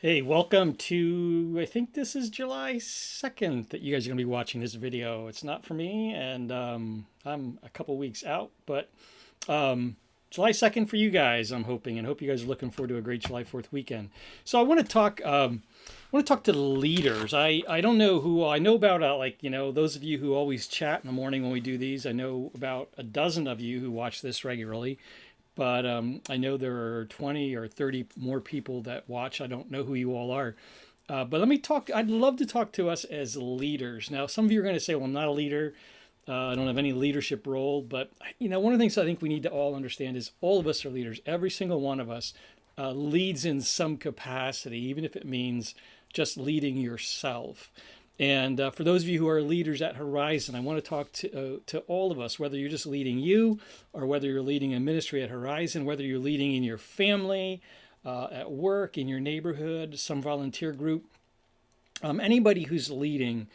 Hey, welcome to, I think this is July 2nd that you guys are going to be watching this video. It's not for me, and I'm a couple weeks out, but July 2nd for you guys, I'm hoping, and hope you guys are looking forward to a great July 4th weekend. So I want to talk to the leaders. I don't know who, I know about, those of you who always chat in the morning when we do these. I know about a dozen of you who watch this regularly. But I know there are 20 or 30 more people that watch. I don't know who you all are. But let me talk. I'd love to talk to us as leaders. Now, some of you are going to say, well, I'm not a leader. I don't have any leadership role. But, one of the things I think we need to all understand is all of us are leaders. Every single one of us leads in some capacity, even if it means just leading yourself. And for those of you who are leaders at Horizon, I want to talk to all of us, whether you're just leading you or whether you're leading a ministry at Horizon, whether you're leading in your family, at work, in your neighborhood, some volunteer group, anybody who's leading.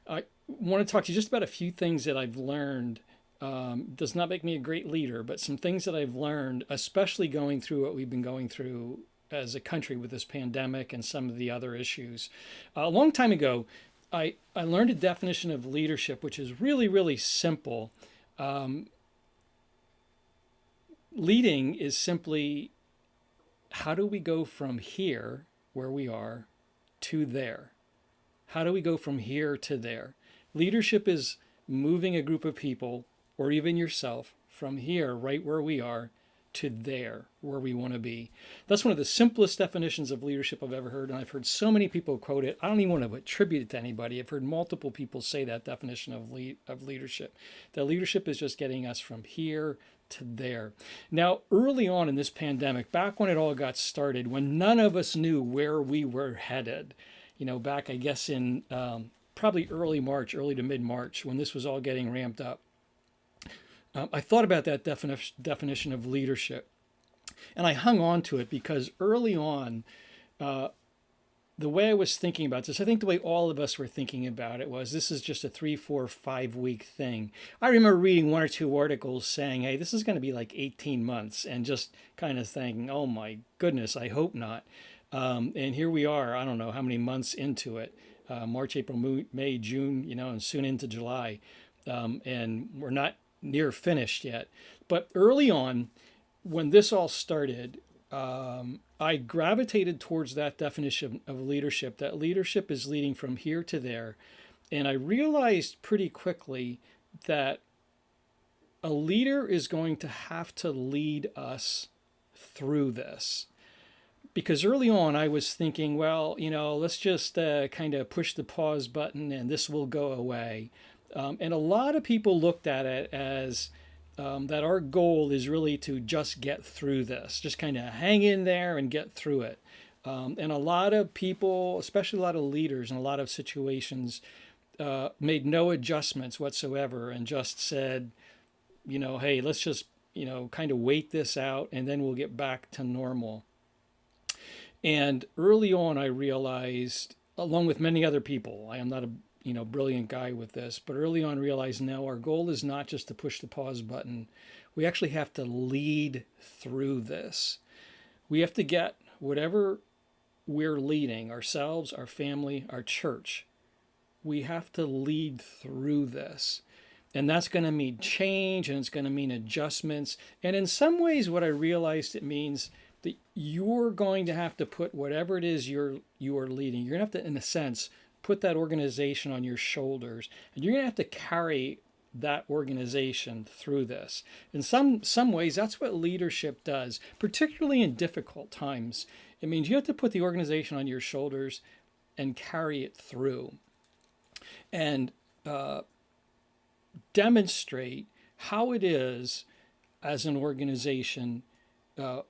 I want to talk to you just about a few things that I've learned. Does not make me a great leader, but some things that I've learned, especially going through what we've been going through as a country with this pandemic and some of the other issues. A long time ago, I learned a definition of leadership, which is really, really simple. Leading is simply how do we go from here, where we are, to there? How do we go from here to there? Leadership is moving a group of people, or even yourself, from here, right where we are, to there, where we want to be. That's one of the simplest definitions of leadership I've ever heard, and I've heard so many people quote it. I don't even want to attribute it to anybody. I've heard multiple people say that definition of leadership. That leadership is just getting us from here to there. Now, early on in this pandemic, back when it all got started, when none of us knew where we were headed, back, I guess, in probably early March, early to mid March, when this was all getting ramped up, I thought about that definition of leadership, and I hung on to it because early on, the way I was thinking about this, I think the way all of us were thinking about it was this is just a 3, 4, 5 week thing. I remember reading one or two articles saying, hey, this is going to be like 18 months, and just kind of thinking, oh my goodness, I hope not. And here we are, I don't know how many months into it. March, April, May, June, and soon into July. And we're not near finished yet. But early on, when this all started, I gravitated towards that definition of leadership, that leadership is leading from here to there. And I realized pretty quickly that a leader is going to have to lead us through this. Because early on, I was thinking, well, let's just kind of push the pause button and this will go away. And a lot of people looked at it as that our goal is really to just get through this, just kind of hang in there and get through it. And a lot of people, especially a lot of leaders in a lot of situations, made no adjustments whatsoever and just said, hey, let's just, kind of wait this out and then we'll get back to normal. And early on, I realized, along with many other people, I am not a brilliant guy with this, but early on realized now our goal is not just to push the pause button. We actually have to lead through this. We have to get whatever we're leading, ourselves, our family, our church, we have to lead through this. And that's going to mean change and it's going to mean adjustments. And in some ways, what I realized it means that you're going to have to put whatever it is you are leading, you're going to have to, in a sense, put that organization on your shoulders, and you're going to have to carry that organization through this. In some ways, that's what leadership does, particularly in difficult times. It means you have to put the organization on your shoulders and carry it through, and demonstrate how it is as an organization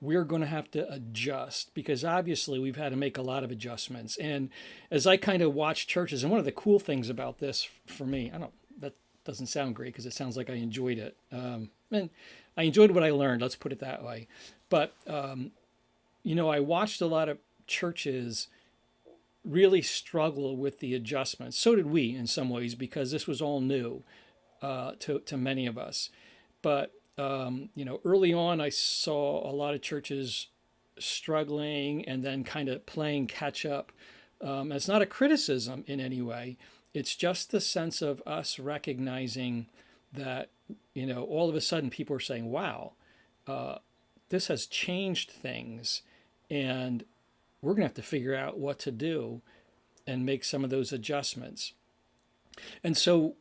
we're going to have to adjust because obviously we've had to make a lot of adjustments. And as I kind of watch churches, and one of the cool things about this for me, that doesn't sound great because it sounds like I enjoyed it. And I enjoyed what I learned, let's put it that way. But, I watched a lot of churches really struggle with the adjustments. So did we in some ways because this was all new to many of us. But early on, I saw a lot of churches struggling and then kind of playing catch up. It's not a criticism in any way. It's just the sense of us recognizing that, all of a sudden people are saying, wow, this has changed things. And we're going to have to figure out what to do and make some of those adjustments. And so,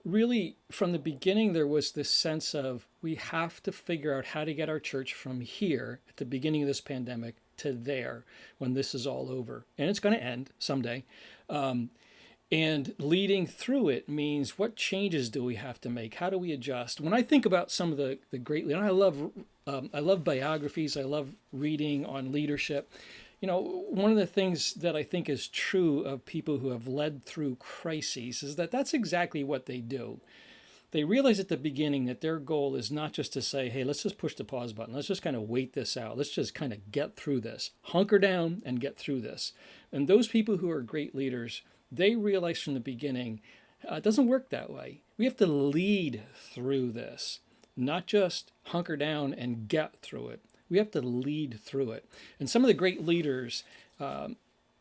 really, from the beginning, there was this sense of we have to figure out how to get our church from here at the beginning of this pandemic to there when this is all over. And it's going to end someday. And leading through it means what changes do we have to make? How do we adjust? When I think about some of the great, I love biographies. I love reading on leadership. One of the things that I think is true of people who have led through crises is that that's exactly what they do. They realize at the beginning that their goal is not just to say, hey, let's just push the pause button. Let's just kind of wait this out. Let's just kind of get through this, hunker down and get through this. And those people who are great leaders, they realize from the beginning, it doesn't work that way. We have to lead through this, not just hunker down and get through it. We have to lead through it. And some of the great leaders,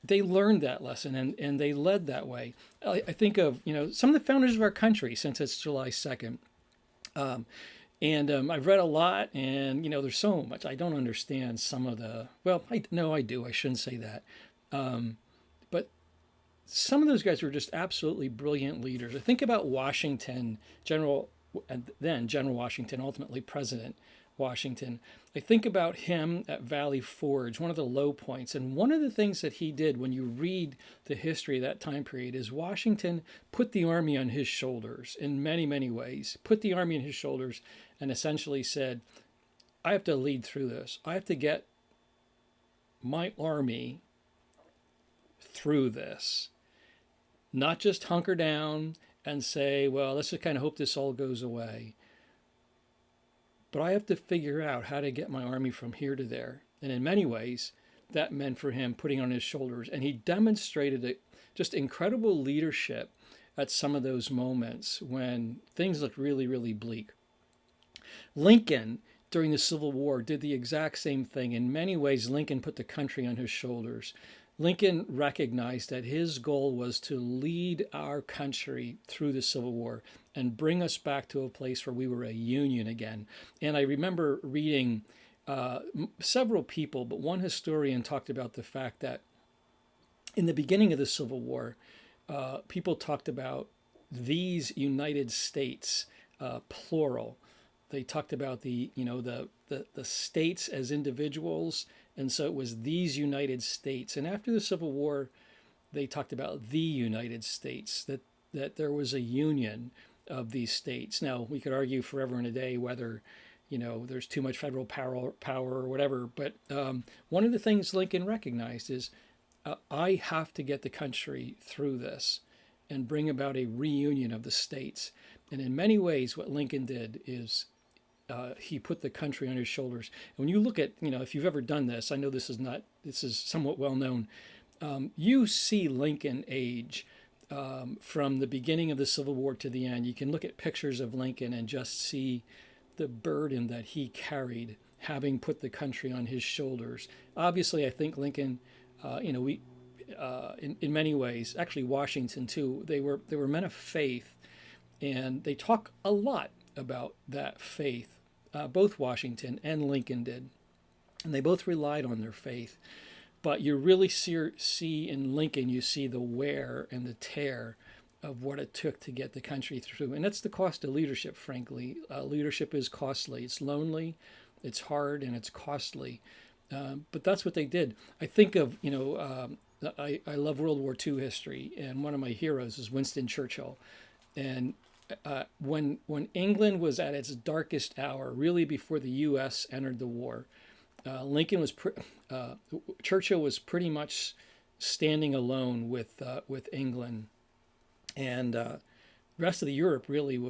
they learned that lesson and they led that way. I think of, some of the founders of our country since it's July 2nd. I've read a lot and, there's so much. I don't understand some of the, I do. I shouldn't say that. But some of those guys were just absolutely brilliant leaders. I think about Washington, General Washington, ultimately President Washington. I think about him at Valley Forge, one of the low points. And one of the things that he did when you read the history of that time period is Washington put the army on his shoulders in many, many ways, put the army on his shoulders and essentially said, I have to lead through this. I have to get my army through this, not just hunker down and say, well, let's just kind of hope this all goes away. But I have to figure out how to get my army from here to there. And in many ways, that meant for him putting on his shoulders. And he demonstrated just incredible leadership at some of those moments when things looked really, really bleak. Lincoln, during the Civil War, did the exact same thing. In many ways, Lincoln put the country on his shoulders. Lincoln recognized that his goal was to lead our country through the Civil War and bring us back to a place where we were a union again. And I remember reading several people, but one historian talked about the fact that in the beginning of the Civil War, people talked about these United States, plural. They talked about the states as individuals. And so it was these United States. And after the Civil War, they talked about the United States, that there was a union of these states. Now, we could argue forever and a day whether, there's too much federal power or whatever. But one of the things Lincoln recognized is I have to get the country through this and bring about a reunion of the states. And in many ways, what Lincoln did is he put the country on his shoulders. And when you look at, if you've ever done this, I know this is somewhat well known. You see Lincoln age from the beginning of the Civil War to the end. You can look at pictures of Lincoln and just see the burden that he carried, having put the country on his shoulders. Obviously, I think Lincoln, in many ways, actually Washington too, they were men of faith, and they talk a lot about that faith. Both Washington and Lincoln did, and they both relied on their faith. But you really see in Lincoln, you see the wear and the tear of what it took to get the country through. And that's the cost of leadership, frankly. Leadership is costly. It's lonely, it's hard, and it's costly. But that's what they did. I think of, I love World War II history, and one of my heroes is Winston Churchill. And when England was at its darkest hour, really before the U.S. entered the war, Churchill was pretty much standing alone with England, and the rest of the Europe really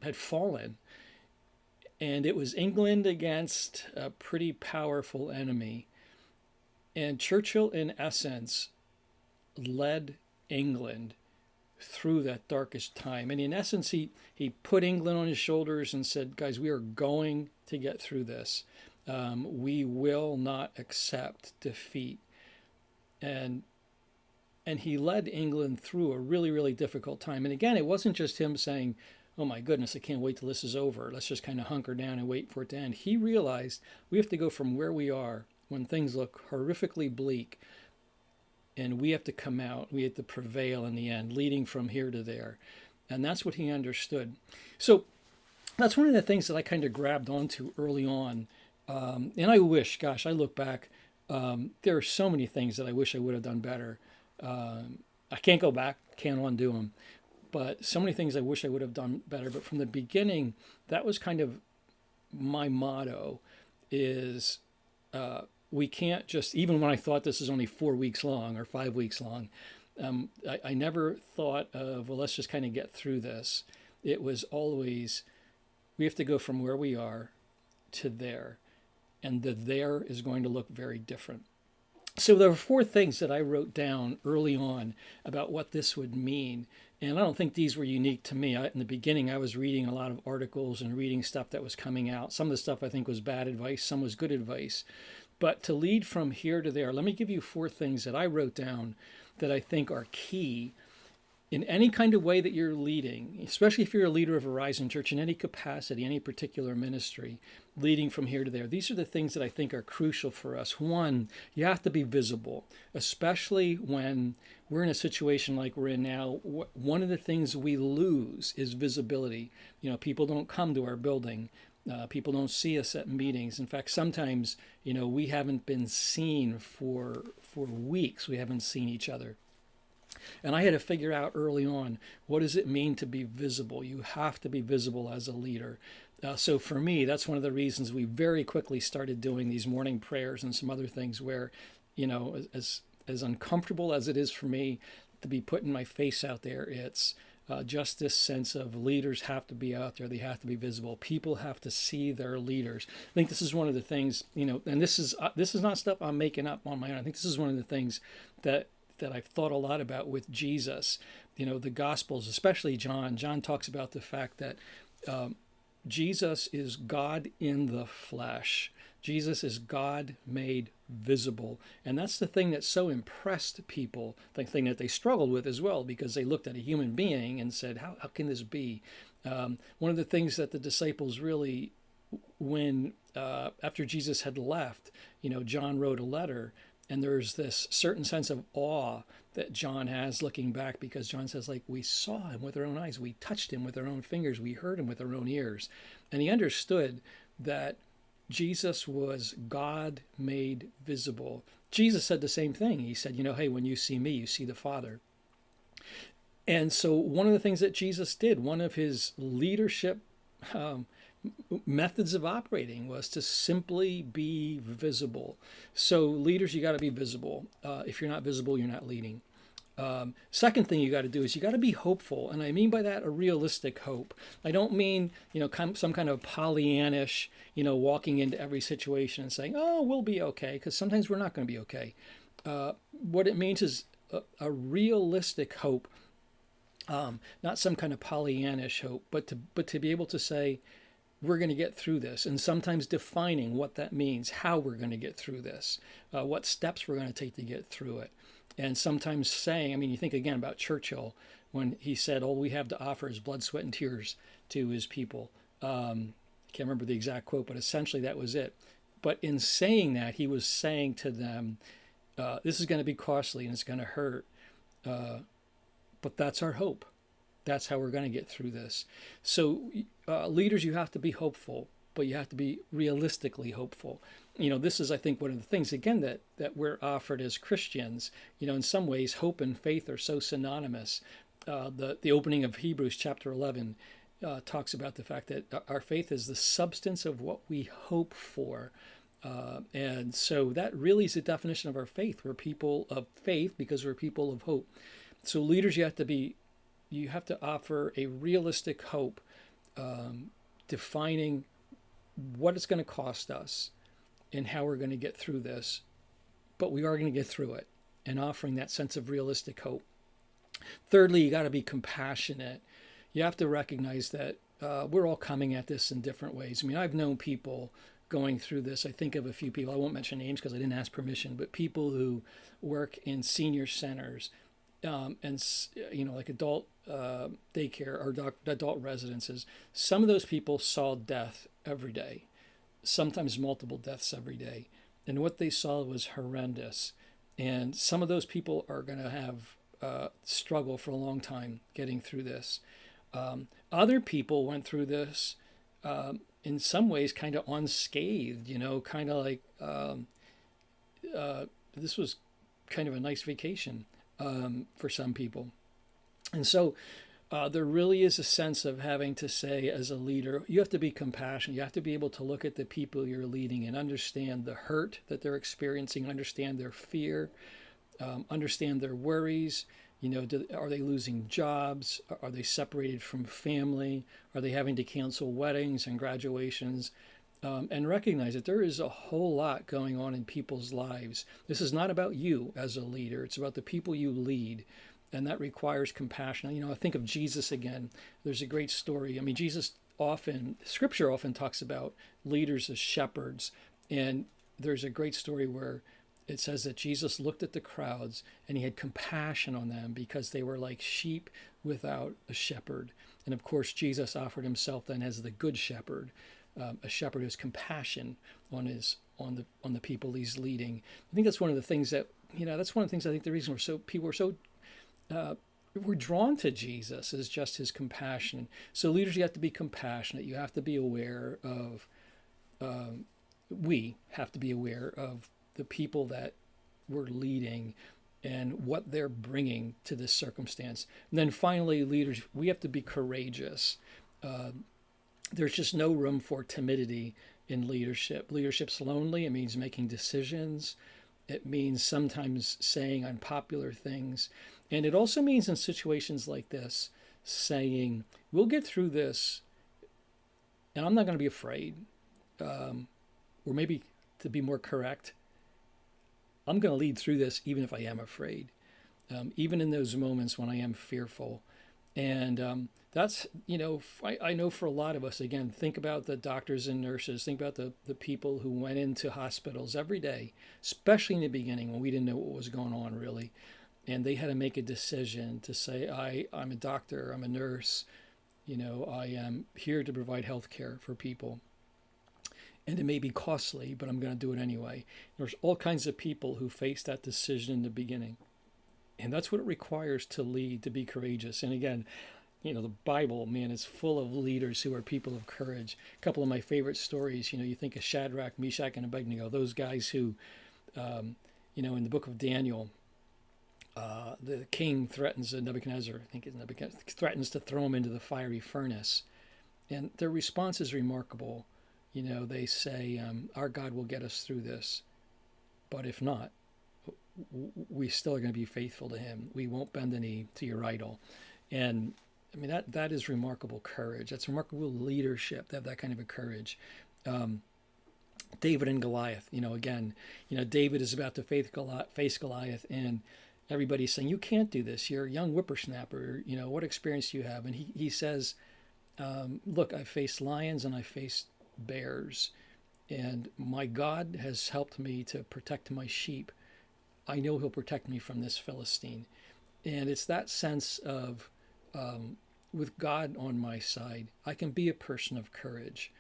had fallen, and it was England against a pretty powerful enemy, and Churchill, in essence, led England through that darkest time. And in essence, he put England on his shoulders and said, guys, we are going to get through this. We will not accept defeat. And he led England through a really, really difficult time. And again, it wasn't just him saying, oh my goodness, I can't wait till this is over. Let's just kind of hunker down and wait for it to end. He realized we have to go from where we are when things look horrifically bleak, and we have to come out, we have to prevail in the end, leading from here to there. And that's what he understood. So that's one of the things that I kind of grabbed onto early on. And I wish, gosh, I look back, there are so many things that I wish I would have done better. I can't go back, can't undo them. But so many things I wish I would have done better. But from the beginning, that was kind of my motto is we can't just, even when I thought this is only 4 weeks long or 5 weeks long, I never thought of, well, let's just kind of get through this. It was always, we have to go from where we are to there. And the there is going to look very different. So there were 4 things that I wrote down early on about what this would mean. And I don't think these were unique to me. In the beginning, I was reading a lot of articles and reading stuff that was coming out. Some of the stuff I think was bad advice, some was good advice. But to lead from here to there, let me give you 4 things that I wrote down that I think are key in any kind of way that you're leading, especially if you're a leader of Horizon Church in any capacity, any particular ministry, leading from here to there. These are the things that I think are crucial for us. 1, you have to be visible, especially when we're in a situation like we're in now. One of the things we lose is visibility. People don't come to our building. People don't see us at meetings. In fact, sometimes, we haven't been seen for weeks. We haven't seen each other. And I had to figure out early on, what does it mean to be visible? You have to be visible as a leader. So for me, that's one of the reasons we very quickly started doing these morning prayers and some other things where, as uncomfortable as it is for me to be putting my face out there, it's just this sense of leaders have to be out there. They have to be visible. People have to see their leaders. I think this is one of the things, and this is not stuff I'm making up on my own. I think this is one of the things that I've thought a lot about with Jesus. The Gospels, especially John. John talks about the fact that Jesus is God in the flesh. Jesus is God made visible. And that's the thing that so impressed people, the thing that they struggled with as well, because they looked at a human being and said, how can this be? One of the things that the disciples really, when after Jesus had left, John wrote a letter, and there's this certain sense of awe that John has looking back, because John says, we saw him with our own eyes. We touched him with our own fingers. We heard him with our own ears. And he understood that Jesus was God made visible. Jesus said the same thing. He said, hey, when you see me, you see the Father. And so one of the things that Jesus did, one of his leadership methods of operating was to simply be visible. So leaders, you got to be visible. If you're not visible, you're not leading. Second thing you got to do is you got to be hopeful. And I mean by that a realistic hope. I don't mean, some kind of Pollyannish, walking into every situation and saying, oh, we'll be okay, because sometimes we're not going to be okay. What it means is a realistic hope, not some kind of Pollyannish hope, but to be able to say, we're going to get through this, and sometimes defining what that means, how we're going to get through this, what steps we're going to take to get through it. And sometimes saying, you think again about Churchill when he said, all we have to offer is blood, sweat, and tears to his people. I can't remember the exact quote, but essentially that was it. But in saying that, he was saying to them, this is going to be costly and it's going to hurt, but that's our hope. That's how we're going to get through this. So leaders, you have to be hopeful, but you have to be realistically hopeful. This is, I think, one of the things, again, that we're offered as Christians. In some ways, hope and faith are so synonymous. The opening of Hebrews chapter 11 talks about the fact that our faith is the substance of what we hope for. And so that really is the definition of our faith. We're people of faith because we're people of hope. So leaders, you have to offer a realistic hope, defining what it's going to cost us and how we're going to get through this. But we are going to get through it, and offering that sense of realistic hope. Thirdly, you got to be compassionate. You have to recognize that we're all coming at this in different ways. I've known people going through this, I think of a few people. I won't mention names because I didn't ask permission, but people who work in senior centers, and like adult daycare or adult residences. Some of those people saw death every day, sometimes multiple deaths every day, and what they saw was horrendous. And some of those people are going to have struggle for a long time getting through this. Other people went through this in some ways kind of unscathed, kind of like this was kind of a nice vacation for some people. And so there really is a sense of having to say, as a leader, you have to be compassionate. You have to be able to look at the people you're leading and understand the hurt that they're experiencing, understand their fear, understand their worries. Are they losing jobs? Are they separated from family? Are they having to cancel weddings and graduations? And recognize that there is a whole lot going on in people's lives. This is not about you as a leader. It's about the people you lead. And that requires compassion. I think of Jesus again. There's a great story. I mean, Scripture often talks about leaders as shepherds. And there's a great story where it says that Jesus looked at the crowds and he had compassion on them because they were like sheep without a shepherd. And of course, Jesus offered himself then as the good shepherd, a shepherd who has compassion on the people he's leading. I think that's one of the things that, that's one of the things I think the reason people are so we're drawn to Jesus is just his compassion. So leaders, you have to be compassionate. You have to be aware of, we have to be aware of the people that we're leading and what they're bringing to this circumstance. And then finally, leaders, we have to be courageous. There's just no room for timidity in leadership. Leadership's lonely. It means making decisions. It means sometimes saying unpopular things. And it also means in situations like this, saying, we'll get through this, and I'm not going to be afraid. Or maybe to be more correct, I'm going to lead through this even if I am afraid, even in those moments when I am fearful. And that's, I know for a lot of us, again, think about the doctors and nurses, think about the people who went into hospitals every day, especially in the beginning when we didn't know what was going on really. And they had to make a decision to say, I'm a doctor, I'm a nurse, I am here to provide health care for people. And it may be costly, but I'm going to do it anyway. There's all kinds of people who face that decision in the beginning. And that's what it requires to lead, to be courageous. And again, the Bible, man, is full of leaders who are people of courage. A couple of my favorite stories, you think of Shadrach, Meshach, and Abednego, those guys who, in the book of Daniel, the king threatens Nebuchadnezzar, I think it's Nebuchadnezzar, threatens to throw him into the fiery furnace. And their response is remarkable. They say, our God will get us through this. But if not, we still are going to be faithful to him. We won't bend the knee to your idol. And I mean, that is remarkable courage. That's remarkable leadership, to have that kind of a courage. David and Goliath, David is about to face Goliath, and everybody's saying, you can't do this. You're a young whippersnapper. What experience do you have? And he says, look, I've faced lions and I've faced bears, and my God has helped me to protect my sheep. I know he'll protect me from this Philistine. And it's that sense of, with God on my side, I can be a person of courage,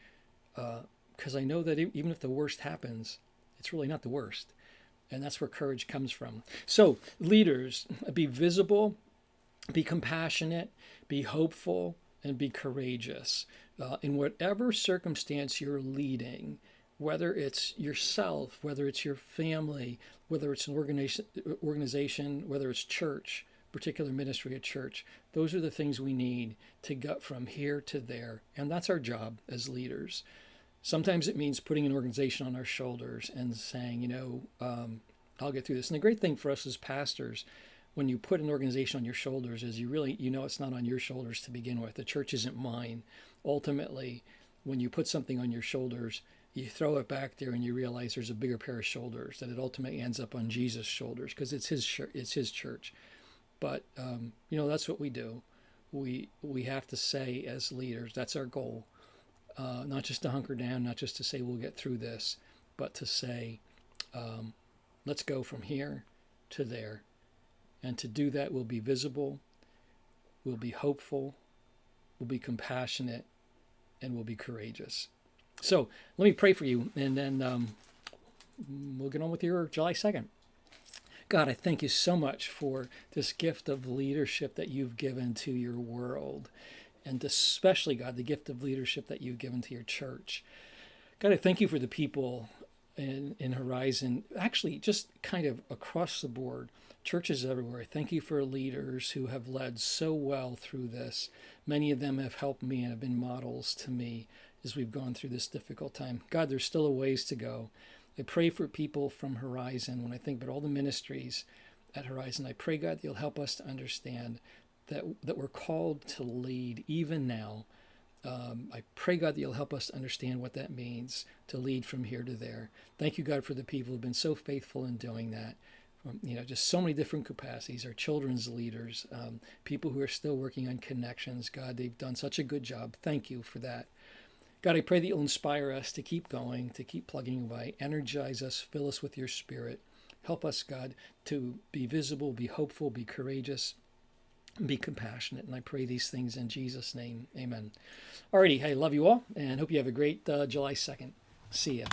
because I know that even if the worst happens, it's really not the worst. And that's where courage comes from. So leaders, be visible, be compassionate, be hopeful, and be courageous. In whatever circumstance you're leading, whether it's yourself, whether it's your family, whether it's an organization, whether it's church, particular ministry at church, those are the things we need to get from here to there. And that's our job as leaders. Sometimes it means putting an organization on our shoulders and saying, I'll get through this. And the great thing for us as pastors, when you put an organization on your shoulders, is it's not on your shoulders to begin with. The church isn't mine. Ultimately, when you put something on your shoulders, you throw it back there and you realize there's a bigger pair of shoulders, that it ultimately ends up on Jesus' shoulders because it's his church. But, that's what we do. We have to say as leaders, that's our goal. not just to hunker down, not just to say we'll get through this, but to say, let's go from here to there. And to do that, we'll be visible, we'll be hopeful, we'll be compassionate, and we'll be courageous. So let me pray for you, and then we'll get on with your July 2nd. God, I thank you so much for this gift of leadership that you've given to your world, and especially, God, the gift of leadership that you've given to your church. God, I thank you for the people in Horizon, actually just kind of across the board, churches everywhere. I thank you for leaders who have led so well through this. Many of them have helped me and have been models to me as we've gone through this difficult time. God, there's still a ways to go. I pray for people from Horizon. When I think about all the ministries at Horizon, I pray, God, that you'll help us to understand that we're called to lead even now. I pray, God, that you'll help us to understand what that means to lead from here to there. Thank you, God, for the people who've been so faithful in doing that. Just so many different capacities. Our children's leaders, people who are still working on connections. God, they've done such a good job. Thank you for that. God, I pray that you'll inspire us to keep going, to keep plugging away. Energize us, fill us with your spirit. Help us, God, to be visible, be hopeful, be courageous, be compassionate. And I pray these things in Jesus' name. Amen. Alrighty. Hey, love you all and hope you have a great July 2nd. See ya.